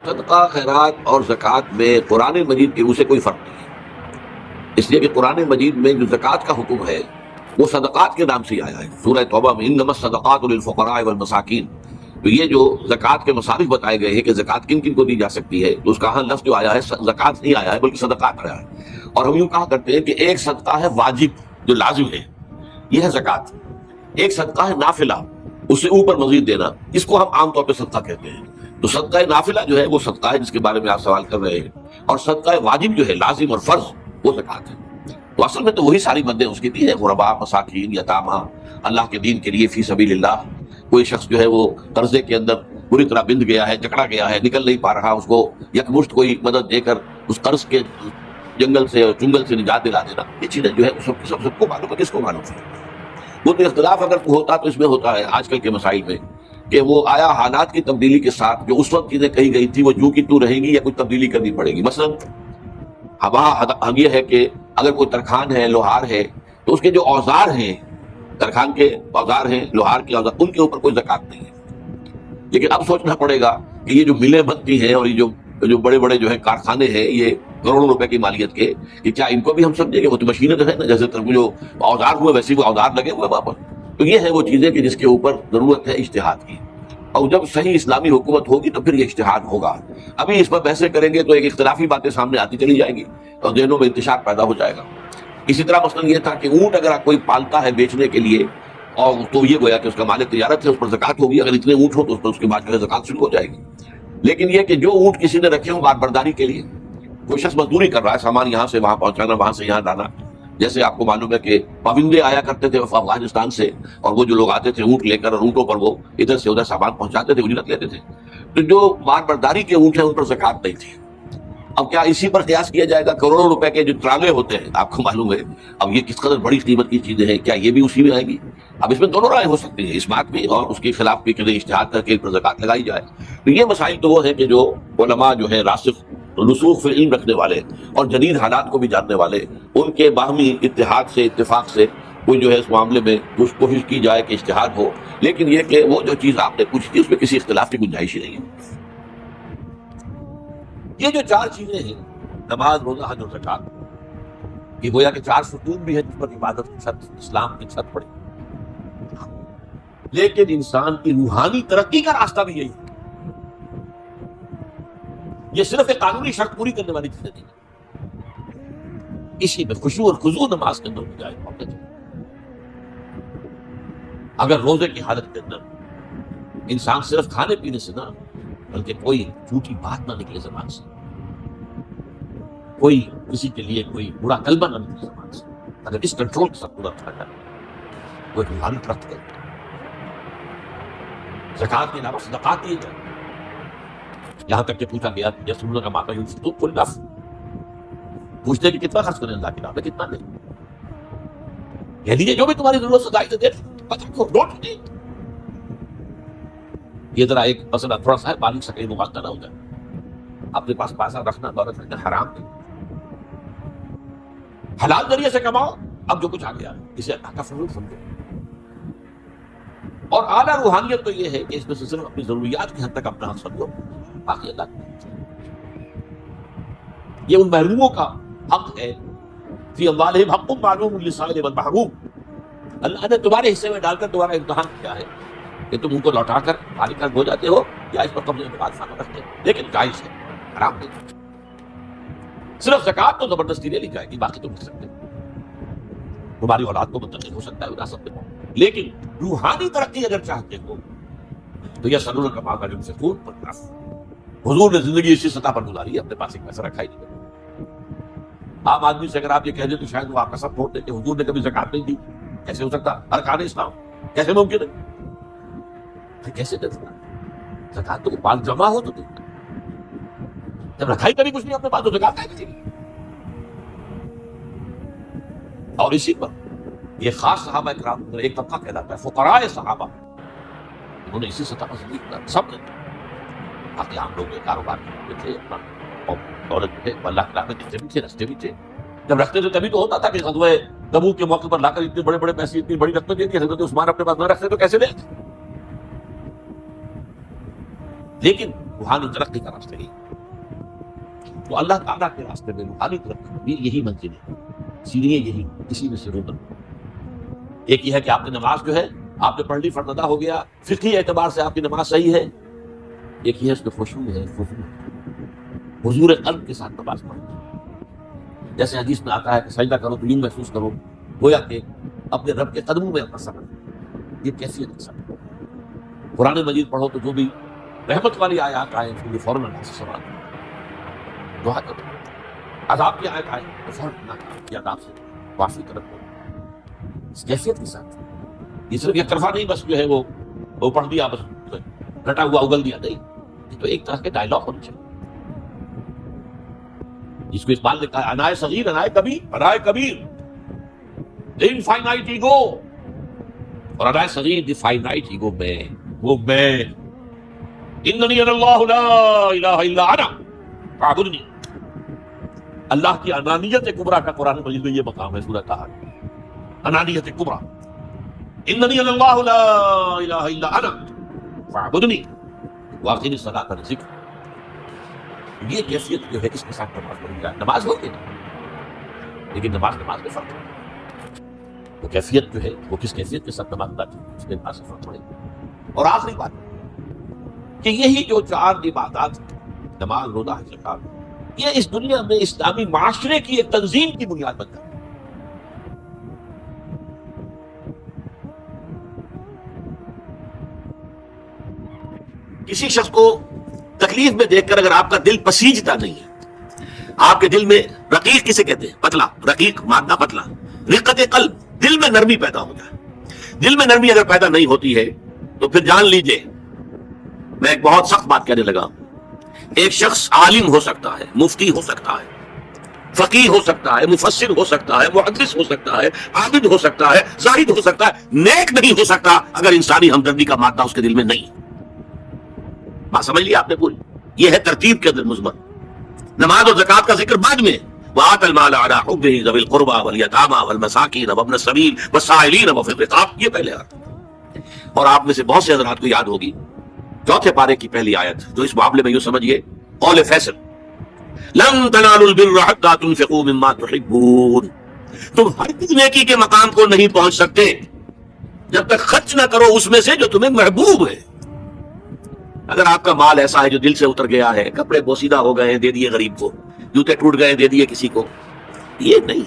صدقہ خیرات اور زکوٰۃ میں قرآن مجید کے روح سے کوئی فرق نہیں ہے، اس لیے کہ قرآن مجید میں جو زکوٰۃ کا حکم ہے وہ صدقات کے نام سے ہی آیا ہے۔ سورہ توبہ میں انما الصدقات للفقراء والمساکین، تو یہ جو زکوٰۃ کے مصارف بتائے گئے ہیں کہ زکوٰۃ کن کن کو دی جا سکتی ہے، تو اس کا ہاں لفظ جو آیا ہے زکوٰۃ نہیں آیا ہے بلکہ صدقات آیا ہے۔ اور ہم یوں کہا کرتے ہیں کہ ایک صدقہ ہے واجب جو لازم ہے، یہ ہے زکوٰۃ۔ ایک صدقہ ہے نافلہ، اس سے اوپر مزید دینا، اس کو ہم عام طور پہ صدقہ کہتے ہیں۔ تو صدقہ نافلہ جو ہے وہ صدقہ ہے جس کے بارے میں آپ سوال کر رہے ہیں، اور صدقہ واجب جو ہے لازم اور فرض وہ زکوٰۃ ہے۔ تو اصل میں تو وہی ساری مدیں اس کی دی ہیں، غرباء، مساکین، یتامہ، اللہ کے دین کے لیے فی سبیل اللہ۔ کوئی شخص جو ہے وہ قرضے کے اندر پوری طرح بندھ گیا ہے، جکڑا گیا ہے، نکل نہیں پا رہا، اس کو یکمشت کوئی مدد دے کر اس قرض کے جنگل سے اور چنگل سے نجات دلا دینا، یہ چیزیں جو ہے سب کو معلوم ہے۔ کس کو معلوم ہے؟ وہ تو اختلاف اگر ہوتا تو اس میں ہوتا ہے آج کل کے مسائل میں کہ وہ آیا حالات کی تبدیلی کے ساتھ جو اس وقت چیزیں کہی گئی تھی وہ جو کی تو رہیں گی یا کچھ تبدیلی کرنی پڑے گی۔ مثلا ہم یہ ہے کہ اگر کوئی ترخان ہے، لوہار ہے، تو اس کے جو اوزار ہیں، ترخان کے اوزار ہیں، لوہار کے اوزار، ان کے اوپر کوئی زکوٰۃ نہیں ہے۔ لیکن اب سوچنا پڑے گا کہ یہ جو ملیں بنتی ہیں اور یہ جو بڑے بڑے جو ہے کارخانے ہیں، یہ کروڑوں روپے کی مالیت کے، کہ کیا ان کو بھی ہم سمجھیں کہ وہ تو مشینیں تو ہے نا، جیسے جو اوزار ہوئے ویسے وہ اوزار لگے ہوئے وہاں پر۔ تو یہ ہے وہ چیزیں کہ جس کے اوپر ضرورت ہے اجتہاد کی، اور جب صحیح اسلامی حکومت ہوگی تو پھر یہ اجتہاد ہوگا۔ ابھی اس پر بحثیں کریں گے تو ایک اختلافی باتیں سامنے آتی چلی جائیں گی اور ذہنوں میں انتشار پیدا ہو جائے گا۔ اسی طرح مثلا یہ تھا کہ اونٹ اگر کوئی پالتا ہے بیچنے کے لیے، اور تو یہ گویا کہ اس کا مالک تجارت ہے، اس پر زکوٰۃ ہوگی۔ اگر اتنے اونٹ ہو تو اس پر اس کے بعد جو ہے زکوٰۃ شروع ہو جائے گی۔ لیکن یہ کہ جو اونٹ کسی نے رکھے ہوں بار برداری کے لیے، کوئی شخص مزدوری کر رہا ہے، سامان یہاں سے وہاں پہنچانا، وہاں سے یہاں لانا، جیسے آپ کو معلوم ہے کہ پابندے آیا کرتے تھے افغانستان سے، اور وہ جو لوگ آتے تھے اونٹ لے کر، اور اونٹوں پر وہ ادھر سے ادھر سامان پہنچاتے تھے، اجرت لیتے تھے، تو جو بار برداری کے اونٹ ہیں ان پر زکوٰۃ نہیں تھی۔ اب کیا اسی پر قیاس کیا جائے گا؟ کروڑوں روپے کے جو ٹرالے ہوتے ہیں آپ کو معلوم ہے، اب یہ کس قدر بڑی قیمت کی چیزیں ہیں، کیا یہ بھی اسی میں آئے گی؟ اب اس میں دونوں رائے ہو سکتی ہیں، اس بات بھی اور اس کے خلاف بھی کہ اجتہاد کر کے ان پر زکوٰۃ لگائی جائے۔ تو یہ مسائل تو وہ ہیں کہ جو علماء جو ہے راسخ رسوخ فی العلم رکھنے والے اور جدید حالات کو بھی جاننے والے، ان کے باہمی اتحاد سے، اتفاق سے کوئی جو ہے اس معاملے میں کچھ کوشش کی جائے کہ اجتہاد ہو۔ لیکن یہ کہ وہ جو چیز آپ نے پوچھی تھی اس میں کسی اختلاف کی گنجائش ہی نہیں ہے۔ یہ جو چار چیزیں ہیں، نماز، روزہ، حج اور زکوٰۃ، یہ گویا کہ چار ستون بھی ہیں جس پر عبادت کی چھت، اسلام کی چھت پڑی۔ لیکن انسان کی روحانی ترقی کا راستہ بھی یہی ہے۔ یہ صرف ایک قانونی شرط پوری کرنے والی چیزیں نہیں، اسی میں خشوع اور خضوع نماز کے اندر ہو جائے موقع۔ اگر روزے کی حالت کے اندر انسان صرف کھانے پینے سے نہ، بلکہ کوئی جھوٹی بات نہ نکلے زبان سے، کوئی کسی کے لیے کوئی برا کلمہ نہ نکلے زبان سے، اگر اس کنٹرول کے ساتھ پورا رکھا جائے، وہ روحانی ترقی کرے۔ زکوٰۃ کے علاوہ صدقات دیے جائیں، یہاں تک کہ پوچھا گیا یسألونک کا ماذا ينفقون قل العفو، پوچھتے کہ کتنا خرچ کریں اللہ کی راہ میں، کتنا نہیں، کہہ دیجیے جو بھی تمہاری ضرورت سے زائد دے دو، ڈونٹ نیڈ۔ یہ ذرا ایک مسئلہ تھوڑا سا ہے، بالغ سے کہیں مغالطہ نہ ہو جائے۔ اپنے پاس پیسہ رکھنا، دولت رکھنا حرام نہیں، حلال ذریعے سے کماؤ۔ اب جو کچھ آ گیا اسے اللہ کا فضل سمجھو۔ اور اعلیٰ روحانیت تو یہ ہے کہ اس میں سے صرف اپنی ضروریات کی حد تک اپنا حق سمجھو، باقی اللہ کا۔ یہ ان محروموں کا حق ہے، فی اموالہم حق معلوم للسائل والمحروم، اللہ نے تمہارے حصے میں ڈال کر تمہارا امتحان کیا ہے کہ تم ان کو لوٹا کر مالک ہو جاتے ہو یا اس پر قبضے میں بات فانا رکھتے ہیں، لیکن جائز ہے، حرام نہیں۔ صرف زکوٰۃ تو زبردستی لے لی جائے گی، باقی تم لے سکتے ہو، تمہاری اولاد کو منتقل ہو سکتا ہے وراثت میں، لیکن روحانی ترقی اگر چاہتے ہو تو یسألونک ماذا ينفقون قل العفو۔ حضور نے زندگی اسی سطح پر گزاری ہے، اپنے پاس ایک پیسہ رکھا ہی نہیں۔ عام آدمی سے اگر آپ یہ کہہ دیں تو شاید وہ آپ کا سب چھوڑ دیں کہ حضور نے کبھی زکوٰۃ نہیں دی، کیسے ہو سکتا؟ ارکان اسلام کیسے ممکن ہے؟ کیسے دے سکتا؟ زکوٰۃ تو مال جمع ہو تو دے، جب رکھا ہی کبھی کچھ نہیں اپنے پاس تو زکوٰۃ ہے کسی کی۔ اور اسی پر یہ خاص صحابہ کرام ایک طبقہ کہلاتا ہے فقراء صحابہ، انہوں نے اسی سطح پر زندگی گزاری، سب نے۔ باقی عام لوگ کاروبار کرتے تھے، اپنا دولت تھے، اللہ کے راہ میں دیتے بھی تھے، رستے بھی تھے۔ جب رکھتے تھے تبھی تو ہوتا تھا کہ غزوہ تبوک کے موقع پر لا کر اتنے بڑے بڑے پیسے، اتنی بڑی رقمیں دے دی، حضرت عثمان اپنے پاس نہ رکھتے تو کیسے دے؟ لیکن روحانی ترقی کا راستہ یہی. تو اللہ تعالیٰ کے راستے میں روحانی ترقی بھی یہی منزل ہے، سیڑھیاں یہی، اسی میں سے روبن. ایک یہ ہے کہ آپ کی نماز جو ہے آپ نے پڑھ لی، فرض ادا ہو گیا، فقہی اعتبار سے آپ کی نماز صحیح ہے. ایک یہ ہے اس میں خشوع ہے، حضور قلب کے ساتھ نماز پڑھنا. جیسے حدیث میں آتا ہے کہ سجدہ کرو تو یوں محسوس کرو گویا کہ اپنے رب کے قدموں میں اپنا سر. یہ کیفیت ہے سب. قرآن مجید پڑھو تو جو بھی رحمت والی آیات آئے پھر فوراً اللہ سے سوال دعا کرو. عذاب کی آیت آئے تو فوراً اللہ کی عذاب سے معافی طلب کرو اس کیفیت کے ساتھ. یہ صرف ایک طرفہ نہیں بس جو ہے وہ پڑھ دیا بس گھٹا ہوا اگل دیا، نہیں. یہ تو ایک طرح کے ڈائلاگ ہونے چاہیے جس کو اقبال نے کہا انائے صغیر انائے کبیر the infinite ego. اور انائے صغیر the finite ego میں وہ میں اننی انا اللہ لا الہ الا انا فاعبدنی. اللہ کی انانیت کبریٰ کا قرآن مجید میں یہ مقام ہے سورہ طٰہٰ. انانیت کبریٰ اننی انا اللہ لا الہ الا انا فاعبدنی واقعی الصلاۃ ذکر. یہ کیفیت جو ہے اس کے ساتھ نماز پڑھی جائے. نماز ہوگی لیکن نماز میں فرق ہے. وہ کیفیت جو ہے وہ کس کیفیت کے ساتھ نماز ادا کی اس کے نماز سے فرق پڑے. اور آخری بات کہ یہی جو 4 عبادات نماز، روزہ، حج، زکات، یہ اس دنیا میں اسلامی معاشرے کی ایک تنظیم کی بنیاد بن جاتی ہے. کسی شخص کو تکلیف میں دیکھ کر اگر آپ کا دل پسیجتا نہیں ہے، آپ کے دل میں رقیق کسے کہتے ہیں؟ پتلا. رقیق مادہ پتلا. رقت قلب، دل میں نرمی پیدا ہو جائے. دل میں نرمی اگر پیدا نہیں ہوتی ہے تو پھر جان لیجئے میں ایک بہت سخت بات کہنے لگا. ایک شخص عالم ہو سکتا ہے، مفتی ہو سکتا ہے، فقیہ ہو سکتا ہے، مفسر ہو سکتا ہے، محدث ہو سکتا ہے، عابد ہو سکتا ہے، زاہد ہو سکتا ہے، نیک نہیں ہو سکتا اگر انسانی ہمدردی کا مادہ اس کے دل میں نہیں. بات سمجھ لیا آپ نے پوری؟ یہ ہے ترتیب کے اندر مثبت. نماز اور زکات کا ذکر بعد میں. وَآتَ الْمَالَ عَلَىٰ حُبِّهِ ذَوِي الْقُرْبَىٰ وَالْيَتَامَىٰ وَالْمَسَاكِينَ وَابْنَ السَّبِيلِ وَالسَّائِلِينَ وَفِي الرِّقَابِ. یہ پہلے آیت. اور آپ میں سے بہت سے حضرات کو یاد ہوگی 4 پارے کی پہلی آیت جو اس معاملے میں یوں سمجھیے قول فیصل لَن تَنَالُوا الْبِرَّ حَتَّىٰ تُنْفِقُوا مِمَّا تُحِبُّونَ. تم ہر نیکی کے مقام کو نہیں پہنچ سکتے جب تک خرچ نہ کرو اس میں سے جو تمہیں محبوب ہے. اگر آپ کا مال ایسا ہے جو دل سے اتر گیا ہے، کپڑے بوسیدہ ہو گئے ہیں دے دیے غریب کو، جوتے ٹوٹ گئے دے دیے کسی کو، یہ نہیں،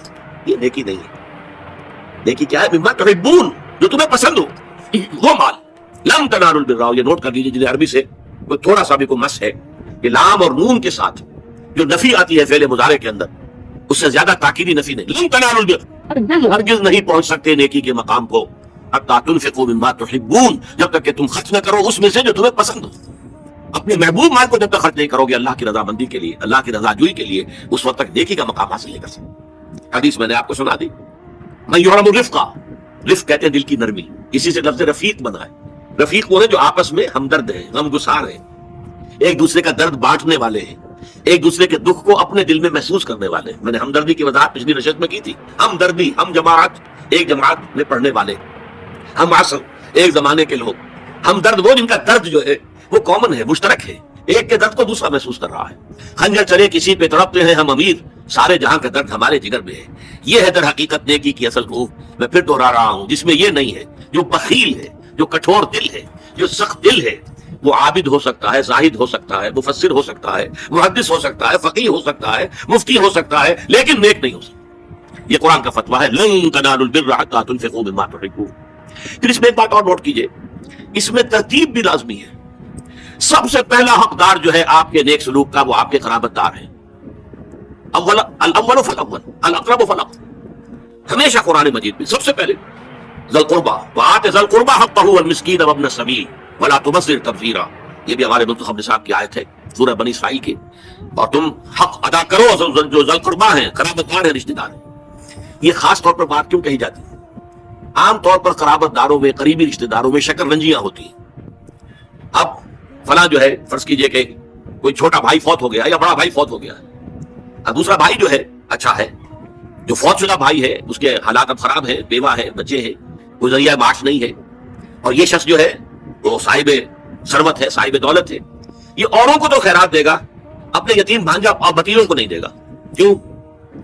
یہ نیکی نہیں ہے. نیکی کیا ہے؟ مما تحبون، جو تمہیں پسند ہو وہ مال. لم تنالوا البر، یہ نوٹ کر لیجیے جنہیں عربی سے کوئی تھوڑا سا بھی کوئی مس ہے کہ لام اور نون کے ساتھ جو نفی آتی ہے فعل مضارع کے اندر اس سے زیادہ تاکیدی نفی نہیں. لم تنالوا البر، ہرگز نہیں پہنچ سکتے نیکی کے مقام کو حتی تنفقوا مما تحبون، جب تک کہ تم خرچ نہ کرو اس میں سے جو تمہیں پسند ہو. اپنے محبوب مال کو جب تک خرچ نہیں کرو گے اللہ کی رضا مندی کے لیے، اللہ کی رضا جوئی کے لیے، اس وقت تک نیکی کا مقام حاصل نہیں کر سکتے. حدیث میں نے آپ کو سنا دی. من یحرم الرفق، رفق کہتے ہیں دل کی نرمی، اسی سے لفظ رفیق بنا ہے. رفیق وہ ہے جو آپس میں ہمدرد ہیں، غم گسار ہیں، ایک دوسرے کا درد بانٹنے والے ہیں، ایک دوسرے کے دکھ کو اپنے دل میں محسوس کرنے والے ہیں. میں نے ہمدردی کی وضاحت پچھلی نشست میں کی تھی. ہمدردی، ہم جماعت، ایک جماعت میں پڑھنے والے، ہم عصر، ایک زمانے کے لوگ. ہمدرد وہ جن کا درد جو ہے وہ کامن ہے، مشترک ہے، ایک کے درد کو دوسرا محسوس کر رہا ہے. خنجر چلے کسی پہ تڑپتے ہیں ہم امیر، سارے جہاں کا درد ہمارے جگر میں ہے. یہ ہے در حقیقت نیکی کی اصل روح. میں پھر دوہرا رہا ہوں، جس میں یہ نہیں ہے. جو بخیل ہے، جو کٹھور دل ہے، جو سخت دل ہے، وہ عابد ہو سکتا ہے، زاہد ہو سکتا ہے، مفسر ہو سکتا ہے، محدث ہو سکتا ہے، فقیہ ہو سکتا ہے، مفتی ہو سکتا ہے، لیکن نیک نہیں ہو سکتا. یہ قرآن کا فتویٰ ہے لن تنالوا البر حتى تنفقوا مما تحبون. پھر اس میں ایک بات اور نوٹ کیجئے، اس میں ترتیب بھی لازمی ہے. سب سے پہلا حقدار جو ہے آپ کے نیک سلوک کا وہ آپ کے قرابت دار ہیں. الاول فالاول، الاقرب فالاقرب. ہمیشہ قرآن مجید میں سب سے پہلے ذی القربہ وآت ذی القربہ حقہ والمسکین وابن السبیل ولا تبذر تبذیرا. یہ بھی ہمارے منتخب نصاب کی آیت ہے سورہ بنی اسرائیل کی. اور تم حق ادا کرو جو ذی القربہ ہیں، قرابت دار ہیں، رشتہ دار ہیں. یہ خاص طور پر بات کیوں کہی جاتی ہے؟ عام طور پر قرابت داروں میں، قریبی رشتہ داروں میں شکر رنجیاں ہوتی ہیں. اب فلاں جو ہے فرض کیجئے کہ کوئی چھوٹا بھائی فوت ہو گیا یا بڑا بھائی فوت ہو گیا ہے. اب دوسرا بھائی جو ہے اچھا ہے، جو فوت شدہ بھائی ہے اس کے حالات اب خراب ہیں، بیوہ ہے، بچے ہیں، کوئی ذریعہ معاش نہیں ہے، اور یہ شخص جو ہے وہ صاحب ثروت ہے، صاحب دولت ہے. یہ اوروں کو تو خیرات دے گا، اپنے یتیم بھانجا اور بتیوں کو نہیں دے گا. کیوں؟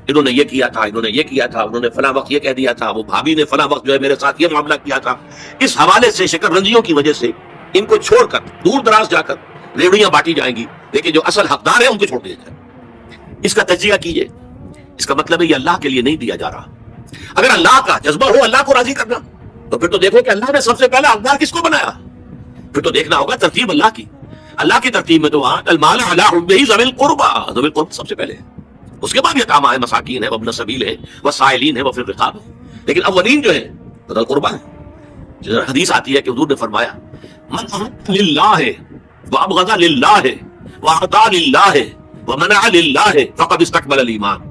انہوں نے یہ کیا تھا، انہوں نے یہ کیا تھا، انہوں نے فلاں وقت یہ کہہ دیا تھا، وہ بھابھی نے فلاں وقت جو ہے میرے ساتھ یہ معاملہ کیا تھا. اس حوالے سے شکر رنجیوں کی وجہ سے ان کو چھوڑ کر دور دراز جا کر ریڑیاں بانٹی جائیں گی، لیکن جو اصل حقدار ہے ان کو چھوڑ دیا جائے. اس کا تجزیہ کیجئے. اس کا مطلب ہے یہ اللہ کے لیے نہیں دیا جا رہا. اگر اللہ کا جذبہ ہو اللہ کو راضی کرنا، تو پھر تو دیکھو کہ اللہ نے سب سے پہلا حقدار کس کو بنایا. پھر تو دیکھنا ہوگا ترتیب اللہ کی. اللہ کی ترتیب میں تو وہاں المال علی حبہ ذوی القربى، ذوی القربى سب سے پہلے، اس کے بعد یتامى ہے، مساکین ہے، وابن السبیل ہے، والسائلین ہے، وفی الرقاب ہے. لیکن اولین جو ہے ذوی القربى ہے. حدیث آتی ہے کہ حضور نے فرمایا من احب للہ وابغض للہ واعطى للہ ومنع للہ فقد استکمل الایمان.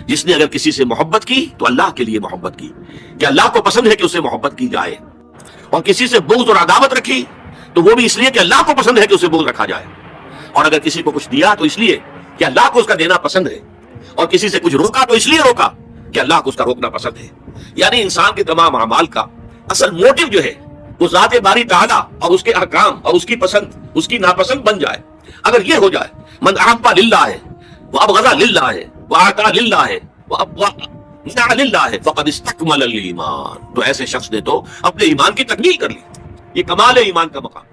جس نے اگر کسی سے محبت کی تو اللہ کے لیے محبت کی، کہ اللہ کو پسند ہے کہ اسے محبت کی جائے، اور کسی سے بغض اور عداوت رکھی تو وہ بھی اس لیے کہ اللہ کو پسند ہے کہ اسے بغض رکھا جائے. اور اگر کسی کو کچھ دیا تو اس لیے کہ اللہ کو اس کا دینا پسند ہے، اور کسی سے کچھ روکا تو اس لیے روکا کہ اللہ کو اس کا روکنا پسند ہے. یعنی انسان کے تمام اعمال کا اصل موٹو جو ہے وہ ذات باری تعالیٰ اور اس کے احکام اور اس کی پسند اس کی ناپسند بن جائے. اگر یہ ہو جائے من احب للہ وابغض للہ واعطى للہ ومنع للہ فقد استکمل الایمان، تو ایسے شخص نے تو اپنے ایمان کی تکمیل کر لی. یہ کمال ہے ایمان کا مقام.